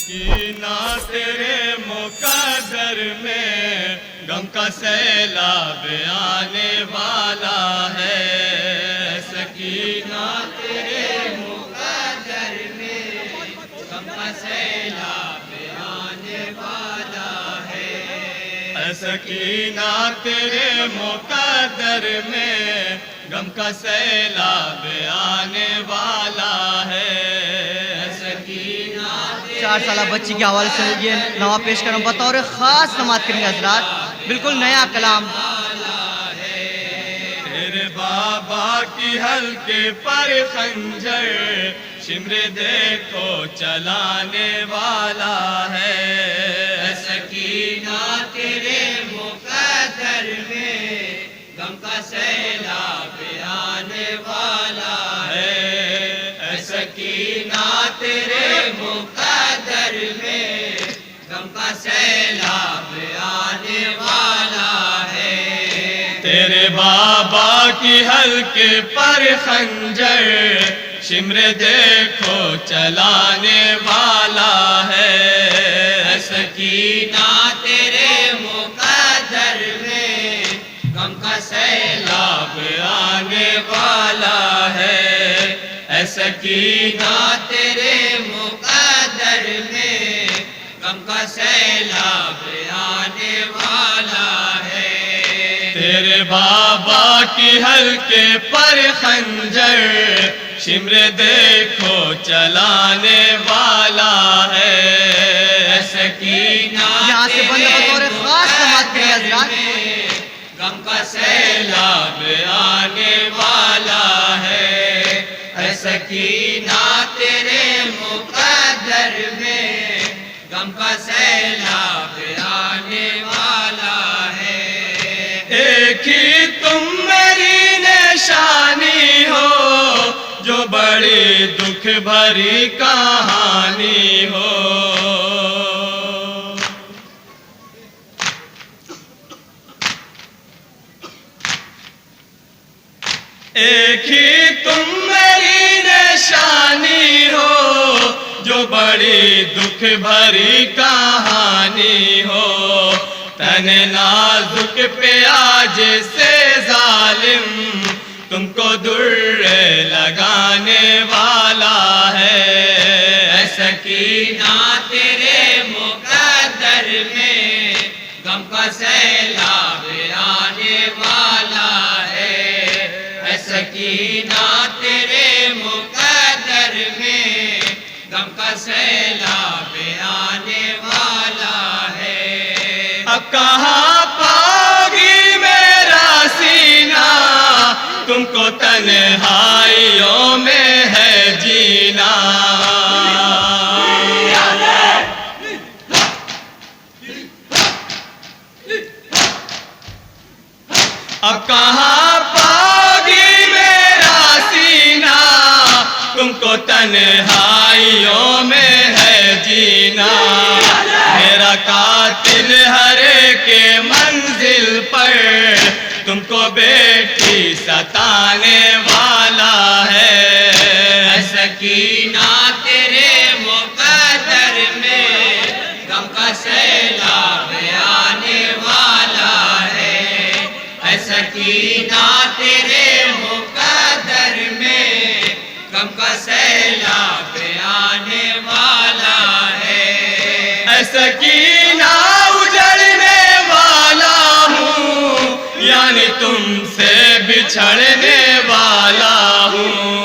सकीना तेरे मुकद्दर में गम का सैलाब आने वाला है। सकीना तेरे मुकद्दर में गम का सैलाब आने वाला है। सकीना तेरे मुकद्दर में गम का सैलाब आने वाला है। 4 साल बच्ची के हवाले से ये नवा पेश कर रहा हूँ बतौर ख़ास समात करेंगे हजरात, बिल्कुल नया कलाम। तेरे बाबा की हल्के पर खंजर शिमरे देखो चलाने वाला है। सकीना तेरे मुकद्दर में गम का सैलाब आने वाला है। सकीना तेरे मुकद्दर में गम का सैलाब आने वाला है। तेरे बाबा की हल्के पर खंजर शिमरे देखो चलाने वाला है। सकीना तेरे मुकद्दर में गम का सैलाब आने वाला है। सकीना तेरे मुकद्दर में गम का सैलाब आने वाला है। तेरे बाबा की हल्के पर खंजर शिमरे देखो चलाने वाला है। सकीना यहाँ से बंद बतौर ख़ास समात करेंगे हजरात। गम का सैलाब आने वाला है। सकीना तेरे मुकद्दर में गम का सैलाब आने वाला है। एक ही तुम मेरी निशानी हो जो बड़ी दुख भरी कहानी हो। एक ही तुम मेरी निशानी हो जो बड़ी दुख भरी कहानी हो। तने नाजुक पे आज से जालिम तुमको दुर्रे लगाने वाला है। सकीना तेरे मुकद्दर में गम का सैलाब आने वाला है। सकीना तेरे मुकद्दर में गम का सैलाब आने वाला है। अब कहाँ पाओगी मेरा सीना तुमको तन्हाइयों में है जीना। अब कहाँ पाओगी मेरा सीना तुमको तन्हाइयों में है जीना। मेरा कातिल हरे के मंजिल पर तुमको बेटी सताने वाला है। सकीना तेरे मुकद्दर में गम का सैलाब आने वाला है। सकीना तेरे मुकद्दर में गम का सैलाब आने वाला है। सकीना उजड़ने वाला हूँ यानी तुमसे बिछड़ने वाला हूँ।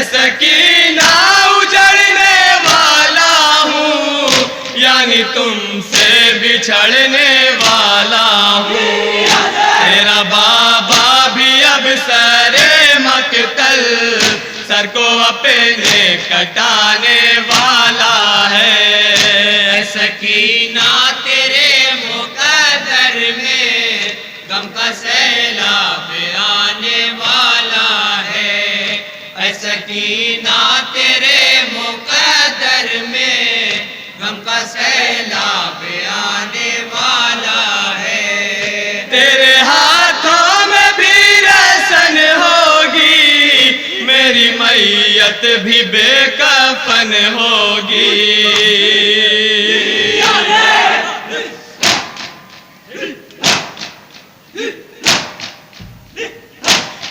सकीना उजड़ने वाला हूँ यानी तुमसे बिछड़ने वाला हूँ। तेरा बाबा भी अब सरे मकतल सर को अपने कटाने वाला है। सकीना तेरे मुकद्दर में गम का सैलाब आने वाला है। सकीना तेरे मुकद्दर में गम का सैलाब आने वाला है। तेरे हाथों में भी मैयत भी बेकफन होगी।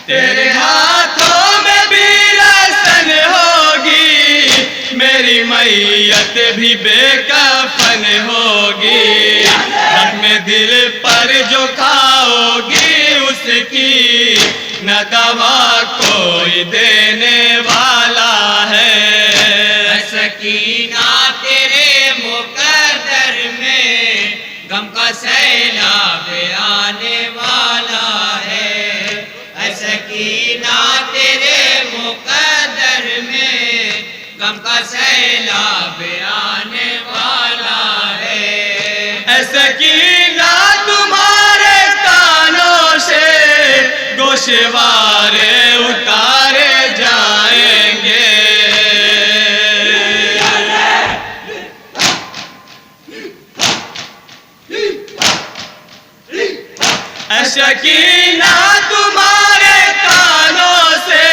तेरे हाथों में भी रसन होगी, मेरी मैयत भी बेकफन होगी। जख्म दिल पर जो खाओगी उसकी न दवा कोई देने वाला है। सकीना तेरे मुकद्दर में गम का सैलाब आने वाला है। सकीना तेरे मुकद्दर में गम का सैलाब आने वाला है। सकीना तुम्हारे कानों से गोशवारे उतारे जाएंगे। सकीना तुम्हारे कानों से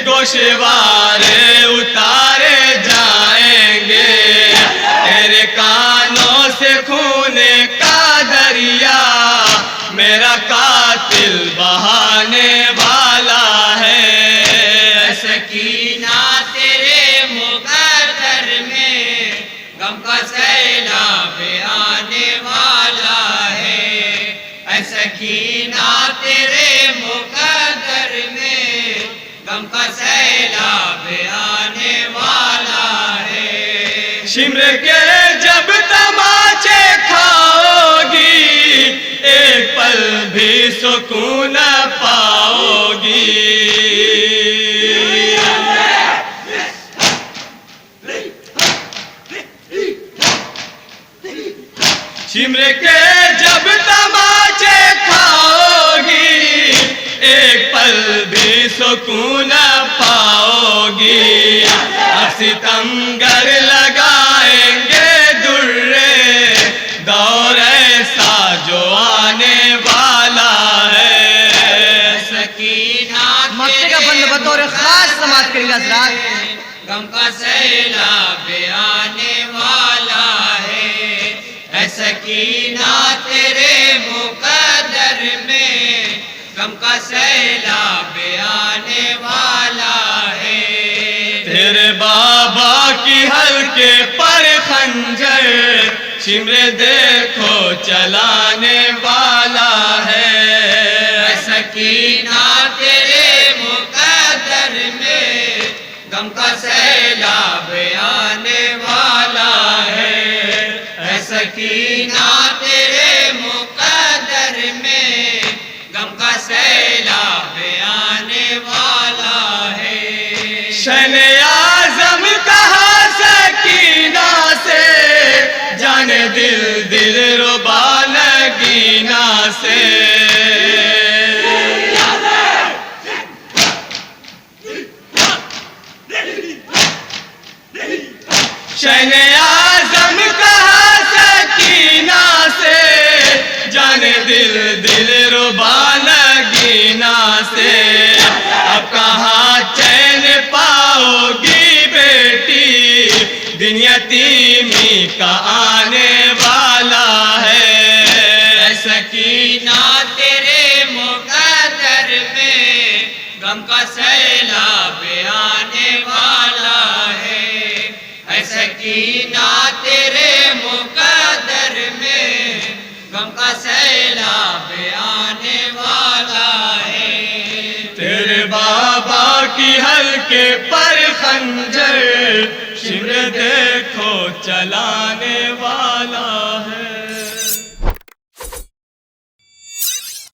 गोशवारे उतारे जाएंगे। तेरे कानों से खून का दरिया मेरा कातिल बहाने वाला है। सकीना तेरे मुकद्दर में गम का सैलाब आने वाला है। सकीना तेरे मुकद्दर में गम का सैलाब आने वाला है। शिमर के जब तमाचे खाओगी एक पल भी सुकून पाओगी। शिमर के जब तमाचे खाओगी एक पल भी सुकून पाओगी। अब सितमगर लगाएंगे दुर्रे दौर ऐसा जो आने वाला है। सकीना मक्ते का बंद बतौर खास समाप्त करेंगे हजरात। गम का सैलाब आने वाला है। सकीना तेरे मुकद्दर में गम का सैलाब आने वाला है। तेरे बाबा की हल्के पर खंजर शिमरे देखो चलाने वाला है। सकीना तेरे मुकद्दर में गम का सैलाब आने वाला है। सकीना तेरे मुकद्दर में गम का सैलाब आने वाला है। शने आज़म कहा सकीना से जाने दिल दिल रुबा नगीना से। शने आज़म कहा सकीना से जाने दिल दिल रुबा नगीना से। अब कहाँ चैन पाओगी बेटी दिन यतीमी का आने वाला है। सकीना तेरे मुकद्दर में गम का सैलाब आने वाला है। सकीना तेरे मुकद्दर में गम का सैलाब आने वाला है। तेरे बाबा की हल्के पर खंजर शिमर देखो चलाने वाला